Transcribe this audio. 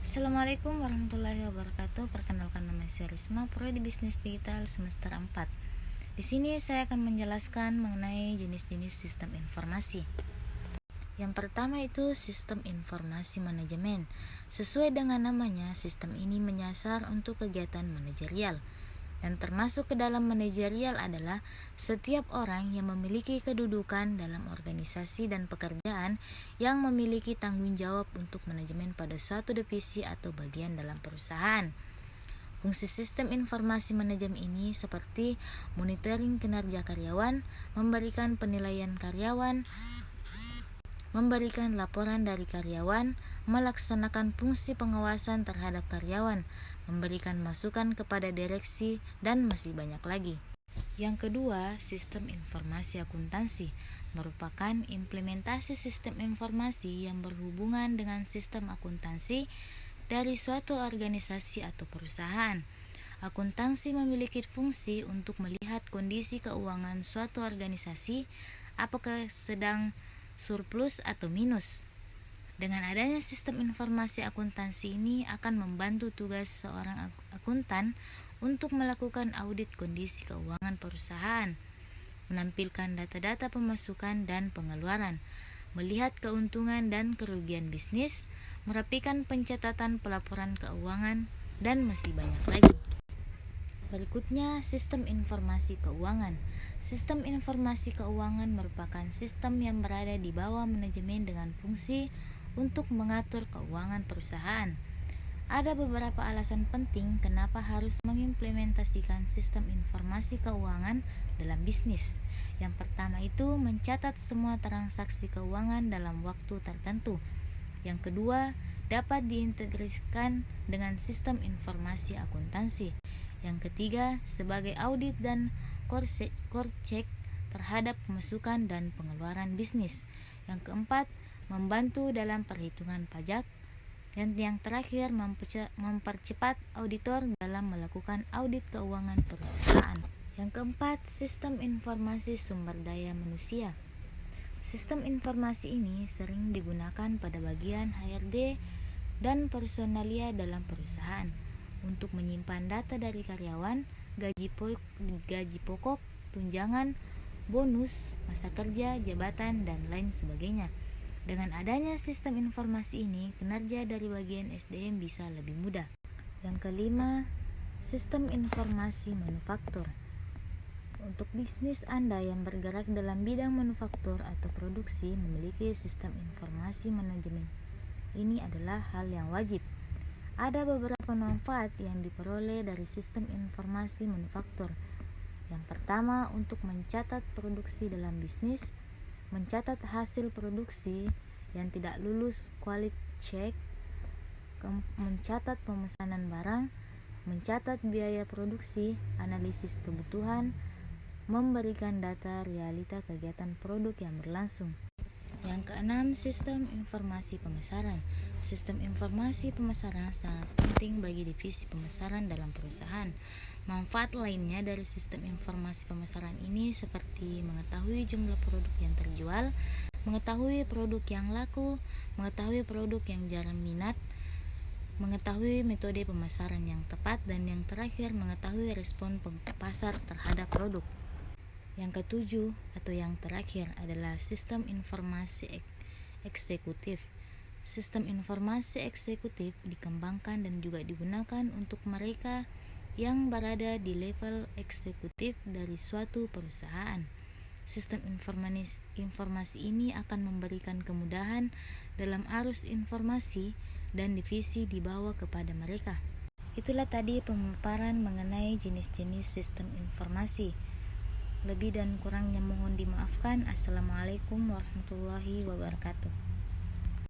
Assalamualaikum warahmatullahi wabarakatuh. Perkenalkan, nama saya Risma, Prodi Bisnis Digital semester 4. Di sini saya akan menjelaskan mengenai jenis-jenis sistem informasi. Yang pertama itu sistem informasi manajemen. Sesuai dengan namanya, sistem ini menyasar untuk kegiatan manajerial. Dan termasuk ke dalam manajerial adalah setiap orang yang memiliki kedudukan dalam organisasi dan pekerjaan yang memiliki tanggung jawab untuk manajemen pada suatu divisi atau bagian dalam perusahaan. Fungsi sistem informasi manajemen ini seperti monitoring kinerja karyawan, memberikan penilaian karyawan, memberikan laporan dari karyawan, melaksanakan fungsi pengawasan terhadap karyawan, memberikan masukan kepada direksi, dan masih banyak lagi. Yang kedua, sistem informasi akuntansi merupakan implementasi sistem informasi yang berhubungan dengan sistem akuntansi dari suatu organisasi atau perusahaan. Akuntansi memiliki fungsi untuk melihat kondisi keuangan suatu organisasi, apakah sedang surplus atau minus. Dengan adanya sistem informasi akuntansi ini akan membantu tugas seorang akuntan untuk melakukan audit kondisi keuangan perusahaan, menampilkan data-data pemasukan dan pengeluaran, melihat keuntungan dan kerugian bisnis, merapikan pencatatan pelaporan keuangan, dan masih banyak lagi. Berikutnya, sistem informasi keuangan. Sistem informasi keuangan merupakan sistem yang berada di bawah manajemen dengan fungsi untuk mengatur keuangan perusahaan. Ada beberapa alasan penting kenapa harus mengimplementasikan sistem informasi keuangan dalam bisnis. Yang pertama itu mencatat semua transaksi keuangan dalam waktu tertentu. Yang kedua, dapat diintegrasikan dengan sistem informasi akuntansi. Yang ketiga, sebagai audit dan core check terhadap pemasukan dan pengeluaran bisnis. Yang keempat, membantu dalam perhitungan pajak. Yang terakhir, mempercepat auditor dalam melakukan audit keuangan perusahaan. Yang keempat, sistem informasi sumber daya manusia. Sistem informasi ini sering digunakan pada bagian HRD dan personalia dalam perusahaan untuk menyimpan data dari karyawan, gaji pokok, tunjangan, bonus, masa kerja, jabatan, dan lain sebagainya. Dengan adanya sistem informasi ini, kinerja dari bagian SDM bisa lebih mudah. Yang kelima, sistem informasi manufaktur. Untuk bisnis Anda yang bergerak dalam bidang manufaktur atau produksi memiliki sistem informasi manajemen. Ini adalah hal yang wajib. Ada beberapa manfaat yang diperoleh dari sistem informasi manufaktur. Yang pertama, untuk mencatat produksi dalam bisnis, mencatat hasil produksi yang tidak lulus quality check, mencatat pemesanan barang, mencatat biaya produksi, analisis kebutuhan, memberikan data realita kegiatan produk yang berlangsung. Yang keenam, sistem informasi pemasaran. Sistem informasi pemasaran sangat penting bagi divisi pemasaran dalam perusahaan. Manfaat lainnya dari sistem informasi pemasaran ini seperti mengetahui jumlah produk yang terjual, mengetahui produk yang laku, mengetahui produk yang jarang minat, mengetahui metode pemasaran yang tepat, dan yang terakhir mengetahui respon pasar terhadap produk. Yang ketujuh atau yang terakhir adalah sistem informasi eksekutif. Sistem informasi eksekutif dikembangkan dan juga digunakan untuk mereka yang berada di level eksekutif dari suatu perusahaan. Sistem informasi ini akan memberikan kemudahan dalam arus informasi dan divisi dibawa kepada mereka. Itulah tadi pemaparan mengenai jenis-jenis sistem informasi. Lebih dan kurangnya mohon dimaafkan. Assalamualaikum warahmatullahi wabarakatuh.